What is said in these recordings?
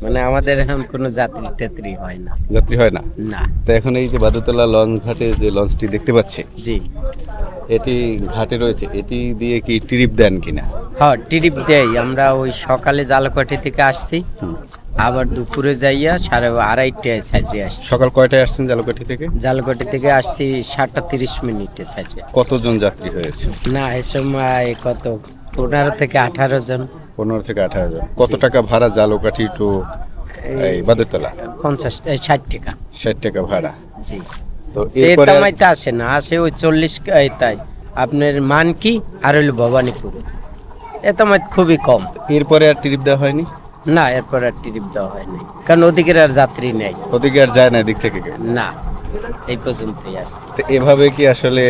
মানে আমাদের এখন কোনো যাত্রী টাত্রী হয় না। যাত্রী হয় না? না। তো এখন এই যে বাদুতলা লঞ্চ ঘাটে যে লঞ্চটি দেখতে পাচ্ছি, জি। এটি ঘাটে রয়েছে, এটি দিয়ে কি ট্রিপ দেন কিনা? হ্যাঁ, ট্রিপ দেই। আমরা ওই সকালে জালকাঠি থেকে আসছি, হুম। আবার দুপুরে যাইয়া 2:30টায় সাইডে আসছি। সকাল কয়টায় আসছেন জালকাঠি থেকে? জালকাঠি থেকে আসছি 7:30 সাইডে। কতজন যাত্রী হয়েছে? না, এ সময় কত 15 থেকে 18 জন। 15 থেকে 18 জন। কত জি। টাকা ভাড়া জালকাঠি টু এই বাদুতলা? 60 টাকা। 60 টাকা ভাড়া। জি। তো এই এরপরে তামাইতে আসে না, আসে ওই 40 তাই আপনার মানকি আর হইল ভবানীপুরে। এ তামাইত খুবই কম। এরপরে আর ট্রিপ দেওয়া হয়নি? না, এরপর আর ট্রিপ দেওয়া হয়নি, কারণ ওদিকের আর যাত্রী নেই। ওদিকে আর যায় না এদিক থেকে কেউ? না, এই পর্যন্তই আসছি। তো এভাবে কি আসলে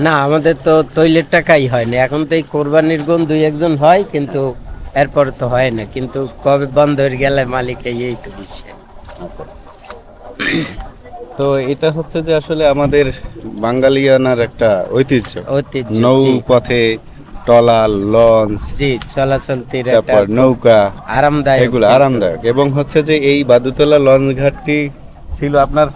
না, আমাদের তো তৈলের টাকাই হয় না এখন, তো এই কোরবানির গুণ 2-1 হয়, কিন্তু এরপর তো হয় না। কিন্তু কবে বন্ধ হয়ে গেলে মালিক এই তো বিষয়। তো এটা হচ্ছে যে আসলে আমাদের বাঙালিয়ানার একটা ঐতিহ্য। ঐতিহ্য, নৌ জি। পথে ট্রলার, লঞ্চ, জি, চলাচলতির একটা তারপর নৌকা, আরামদায়ক। এগুলো আরামদায়ক। এবং হচ্ছে যে এই বাদুতলা লঞ্চ ঘাটটি ছিল আপনার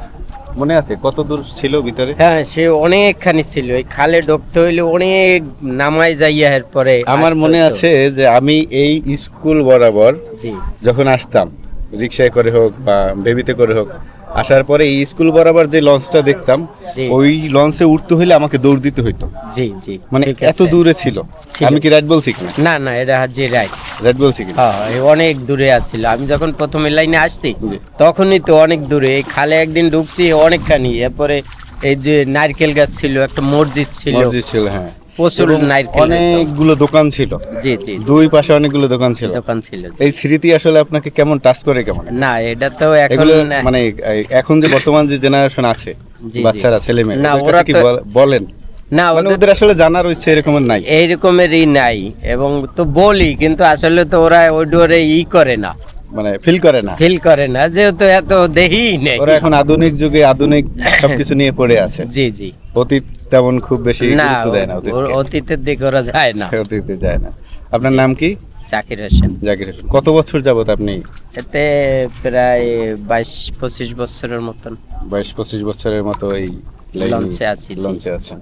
মনে আছে কত দূর ছিল ভিতরে? হ্যাঁ, সে অনেকখানি ছিল। এই খালে ঢুকতে হইলে অনেক নামায় যাইয়া এরপরে আমার আসতে মনে হতো। আছে যে আমি এই স্কুল বরাবর জি। যখন আসতাম, রিক্সায় করে হোক বা বেবিতে করে হোক, আসার পরে এই স্কুল বরাবর যে লঞ্চটা দেখতাম, জি। ওই লঞ্চে উঠতে হইলে আমাকে দৌড় দিতে হইতো। জি, জি, মানে ঠিক এত আছে। দূরে ছিল। ছিল। আমি কি রাইট বলছি কিনা? না, না, এটা জি রাইট। রাইট বলছি কিনা? হ্যাঁ, এই অনেক দূরে আসছিল। আমি যখন প্রথম এই লাইনে আসছি, জি। তখনই তো অনেক দূরে। এই খালে একদিন ঢুকছি অনেকখানি। এরপরে এই যে নারকেল গাছ ছিল, একটা মসজিদ ছিল, মসজিদ ছিল, হ্যাঁ। প্রচুর এবং নারকেল হতো। অনেকগুলো দোকান ছিল। জি, জি, দুই পাশে অনেকগুলো দোকান ছিল। দোকান ছিল, জি। এই স্মৃতি আসলে আপনাকে কেমন টাচ করে কেমন? না, এটা তো এখন এগুলো মানে এখন যে বর্তমান যে জেনারেশন আছে, জি, বাচ্চারা, ছেলে মেয়ে, না, ওদের ওরা কাছে কি তো- বলেন? না, মানে ওদের ওদের আসলে জানার ইচ্ছে এরকমের নাই। এই রকমেরই নাই। এবং তো বলি, কিন্তু আসলে তো ওরা ওই ডোরে করে না, মানে ফিল করে না। ফিল করে না, যেহেতু এত দেহি নেই। ওরা এখন আধুনিক যুগে আধুনিক সবকিছু নিয়ে পড়ে আছে। জি, জি। অতীত তেমন খুব বেশি না, গুরুত্ব দেয় না অতীতকে। অতীতের দিকে ওরা যায় না। অতীতে যায় না। আপনার জি। নাম কি? জাকির হোসেন। জাকির হোসেন। কত বছর যাবত আপনি? এতে প্রায় 22-25 বছরের মতন 22-25 বছরের মতো এই লাইনে লঞ্চে আছি, জি। লঞ্চে আছেন।